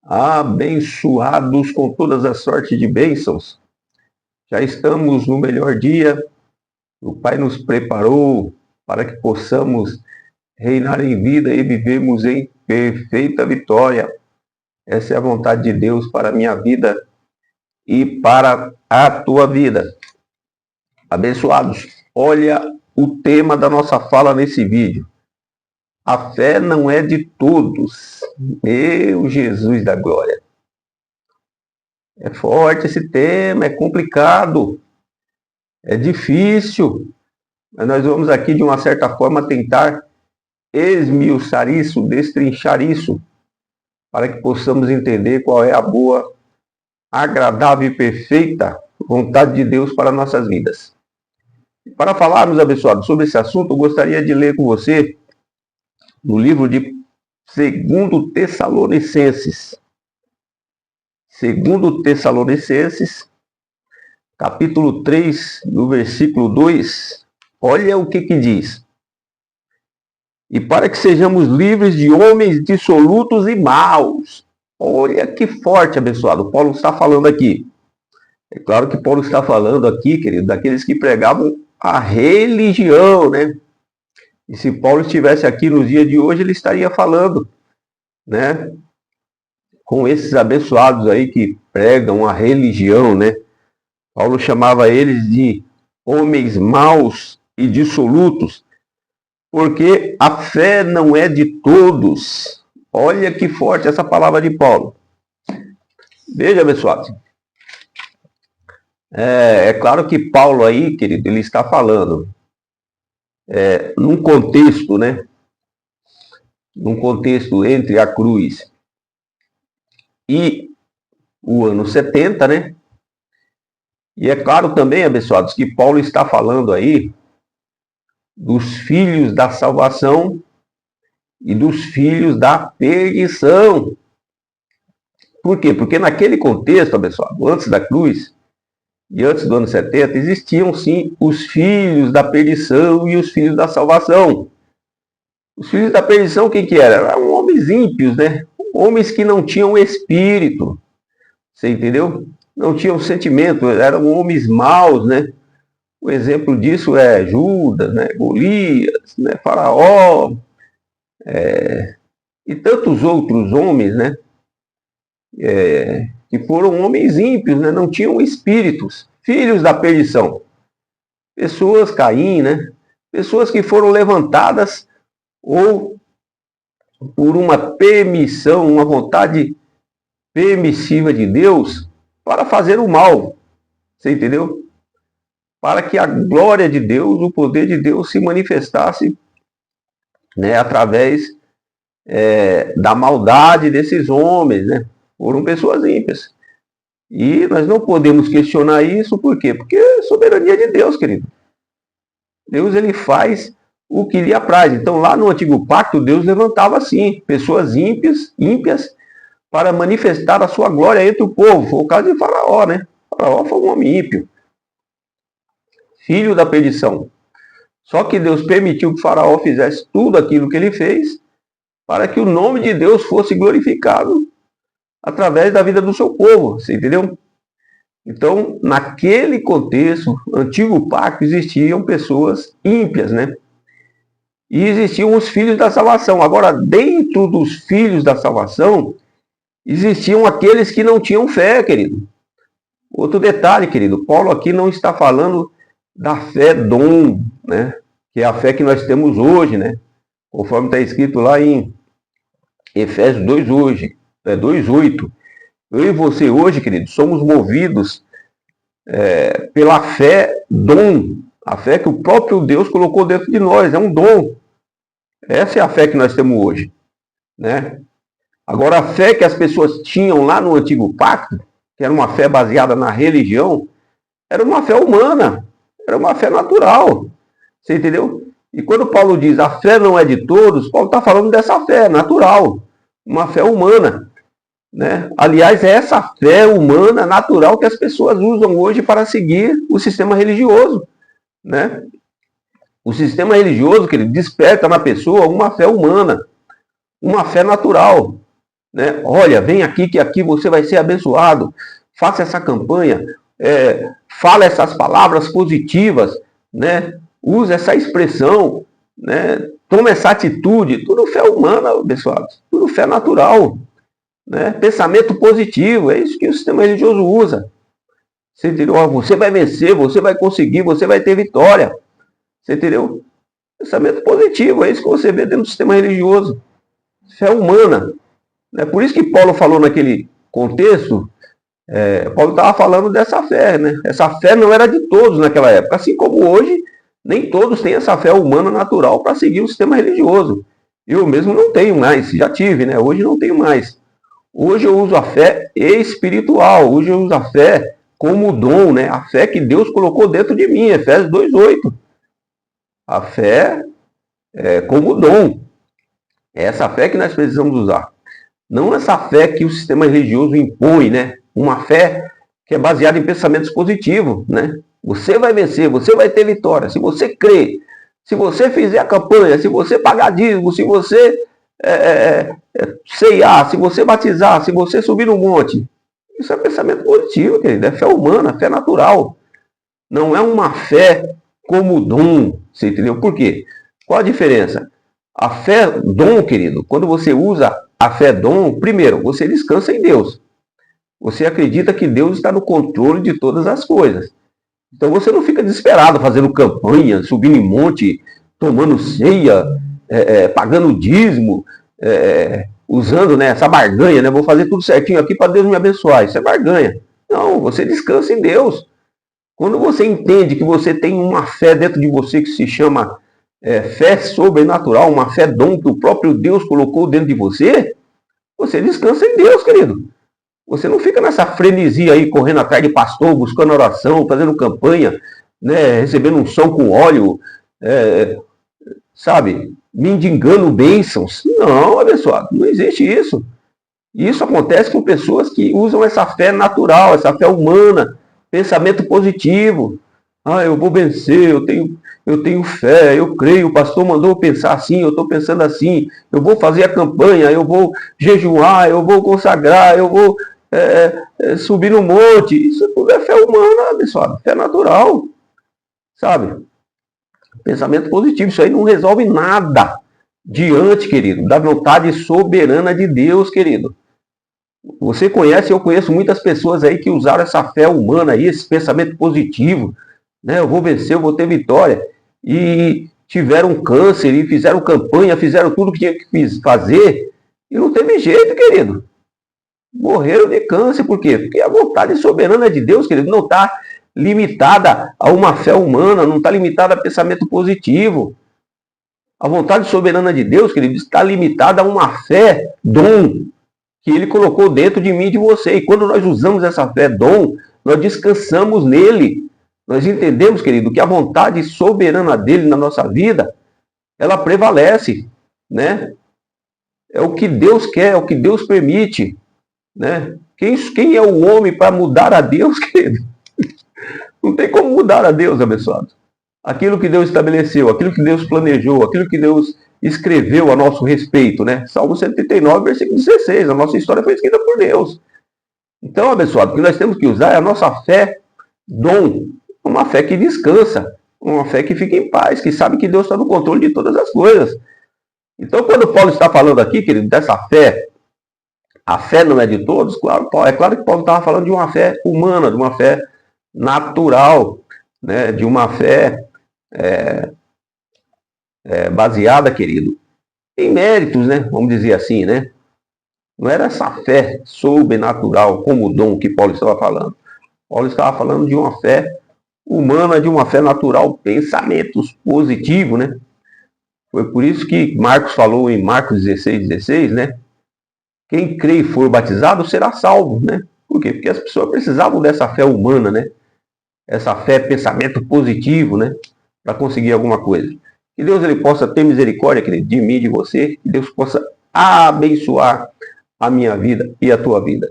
Abençoados com todas as sortes de bênçãos. Já estamos no melhor dia. O Pai nos preparou para que possamos reinar em vida e vivemos em perfeita vitória. Essa é a vontade de Deus para a minha vida e para a tua vida. Abençoados, olha o tema da nossa fala nesse vídeo. A fé não é de todos. Meu Jesus da glória. É forte esse tema, é complicado, é difícil. Mas nós vamos aqui, de uma certa forma, tentar esmiuçar isso, destrinchar isso, para que possamos entender qual é a boa, agradável e perfeita vontade de Deus para nossas vidas. Para falarmos, abençoados, sobre esse assunto, eu gostaria de ler com você no livro de 2 Tessalonicenses. 2 Tessalonicenses, capítulo 3, no versículo 2, olha o que diz. E para que sejamos livres de homens dissolutos e maus. Olha que forte, abençoado, Paulo está falando aqui. É claro que Paulo está falando aqui, querido, daqueles que pregavam a religião, né? E se Paulo estivesse aqui nos dias de hoje, ele estaria falando, né? Com esses abençoados aí que pregam a religião, né? Paulo chamava eles de homens maus e dissolutos, porque a fé não é de todos. Olha que forte essa palavra de Paulo. Veja, abençoados. É claro que Paulo aí, querido, ele está falando num contexto, né? Num contexto entre a cruz e o ano 70, né? E é claro também, abençoados, que Paulo está falando aí dos filhos da salvação e dos filhos da perdição. Por quê? Porque naquele contexto, abençoado, antes da cruz e antes do ano 70, existiam sim os filhos da perdição e os filhos da salvação. Os filhos da perdição, quem que eram? Eram homens ímpios, né? Homens que não tinham espírito. Você entendeu? Não tinham sentimento, eram homens maus, né? O exemplo disso é Judas, né? Golias, né? Faraó, e tantos outros homens, né? Que foram homens ímpios, né? Não tinham espíritos, filhos da perdição. Pessoas, Caim, né? Pessoas que foram levantadas ou por uma permissão, uma vontade permissiva de Deus para fazer o mal. Você entendeu? Para que a glória de Deus, o poder de Deus se manifestasse, né, através da maldade desses homens, né? Foram pessoas ímpias. E nós não podemos questionar isso, por quê? Porque é soberania de Deus, querido. Deus, ele faz o que lhe apraz. Então, lá no Antigo Pacto, Deus levantava, assim, pessoas ímpias, para manifestar a sua glória entre o povo. Foi o caso de Faraó, né? Faraó foi um homem ímpio, filho da perdição. Só que Deus permitiu que Faraó fizesse tudo aquilo que ele fez para que o nome de Deus fosse glorificado através da vida do seu povo, você entendeu? Então, naquele contexto, antigo pacto, existiam pessoas ímpias, né? E existiam os filhos da salvação. Agora, dentro dos filhos da salvação, existiam aqueles que não tinham fé, querido. Outro detalhe, querido, Paulo aqui não está falando da fé dom, né? Que é a fé que nós temos hoje, né? Conforme está escrito lá em Efésios 2:8. Eu e você hoje, querido, somos movidos pela fé dom, a fé que o próprio Deus colocou dentro de nós, é um dom. Essa é a fé que nós temos hoje, né? Agora, a fé que as pessoas tinham lá no Antigo Pacto, que era uma fé baseada na religião, era uma fé humana, era uma fé natural. Você entendeu? E quando Paulo diz a fé não é de todos, Paulo está falando dessa fé natural, uma fé humana, né? Aliás, é essa fé humana, natural, que as pessoas usam hoje para seguir o sistema religioso, né? O sistema religioso, que ele desperta na pessoa uma fé humana, uma fé natural, né? Olha, vem aqui que aqui você vai ser abençoado. Faça essa campanha, fala essas palavras positivas, né? Use essa expressão, né? Toma essa atitude. Tudo fé humana, abençoados. Tudo fé natural, né? Pensamento positivo, é isso que o sistema religioso usa. Você entendeu? Você vai vencer, você vai conseguir, você vai ter vitória. Você entendeu? Pensamento positivo, é isso que você vê dentro do sistema religioso. Fé humana. É por isso que Paulo falou naquele contexto, Paulo estava falando dessa fé, né? Essa fé não era de todos naquela época, assim como hoje, nem todos têm essa fé humana natural para seguir o sistema religioso. Eu mesmo não tenho mais, já tive, né? Hoje não tenho mais. Hoje eu uso a fé espiritual, hoje eu uso a fé como dom, né? A fé que Deus colocou dentro de mim, Efésios 2:8. A fé como dom. É essa fé que nós precisamos usar. Não essa fé que o sistema religioso impõe, né? Uma fé que é baseada em pensamentos positivos, né? Você vai vencer, você vai ter vitória. Se você crer, se você fizer a campanha, se você pagar dízimo, se você ceiar, se você batizar, se você subir no monte. Isso é pensamento positivo, querido. É fé humana, fé natural. Não é uma fé como dom. Você entendeu? Por quê? Qual a diferença? A fé dom, querido, quando você usa a fé dom, primeiro, você descansa em Deus. Você acredita que Deus está no controle de todas as coisas. Então você não fica desesperado fazendo campanha, subindo em monte, tomando ceia, pagando dízimo, usando, né, essa barganha, né? Vou fazer tudo certinho aqui para Deus me abençoar. Isso é barganha. Não, você descansa em Deus. Quando você entende que você tem uma fé dentro de você que se chama fé sobrenatural, uma fé dom que o próprio Deus colocou dentro de você, você descansa em Deus, querido. Você não fica nessa frenesia aí, correndo atrás de pastor, buscando oração, fazendo campanha, né, recebendo unção com óleo, sabe, mendigando bênçãos. Não, abençoado, não existe isso. Isso acontece com pessoas que usam essa fé natural, essa fé humana, pensamento positivo. Ah, eu vou vencer, eu tenho fé, eu creio, o pastor mandou eu pensar assim, eu estou pensando assim, eu vou fazer a campanha, eu vou jejuar, eu vou consagrar, eu vou subir no monte. Isso tudo é fé humana, pessoal, fé natural, sabe? Pensamento positivo, isso aí não resolve nada diante, querido, da vontade soberana de Deus, querido. Você conhece, eu conheço muitas pessoas aí que usaram essa fé humana aí, esse pensamento positivo, né? Eu vou vencer, eu vou ter vitória. E tiveram câncer, e fizeram campanha, fizeram tudo que tinha que fazer, e não teve jeito, querido. Morreram de câncer, por quê? Porque a vontade soberana de Deus, querido, não está limitada a uma fé humana, não está limitada a pensamento positivo. A vontade soberana de Deus, querido, está limitada a uma fé dom que Ele colocou dentro de mim e de você. E quando nós usamos essa fé dom, nós descansamos nele. Nós entendemos, querido, que a vontade soberana dele na nossa vida, ela prevalece, né? É o que Deus quer, é o que Deus permite, né? Quem é o homem para mudar a Deus, querido? Não tem como mudar a Deus, abençoado. Aquilo que Deus estabeleceu, aquilo que Deus planejou, aquilo que Deus escreveu a nosso respeito, né? Salmo 139, versículo 16. A nossa história foi escrita por Deus. Então, abençoado, o que nós temos que usar é a nossa fé dom. Uma fé que descansa, uma fé que fica em paz, que sabe que Deus está no controle de todas as coisas. Então, quando Paulo está falando aqui, querido, dessa fé, a fé não é de todos, claro, é claro que Paulo estava falando de uma fé humana, de uma fé natural, né, de uma fé baseada, querido, em méritos, né, vamos dizer assim, né? Não era essa fé sobrenatural como dom que Paulo estava falando. Paulo estava falando de uma fé humana, de uma fé natural, pensamentos positivos, né? Foi por isso que Marcos falou em Marcos 16:16, né? Quem crê e for batizado será salvo, né? Por quê? Porque as pessoas precisavam dessa fé humana, né? Essa fé, pensamento positivo, né? Para conseguir alguma coisa. Que Deus ele possa ter misericórdia, querido, de mim e de você. Que Deus possa abençoar a minha vida e a tua vida.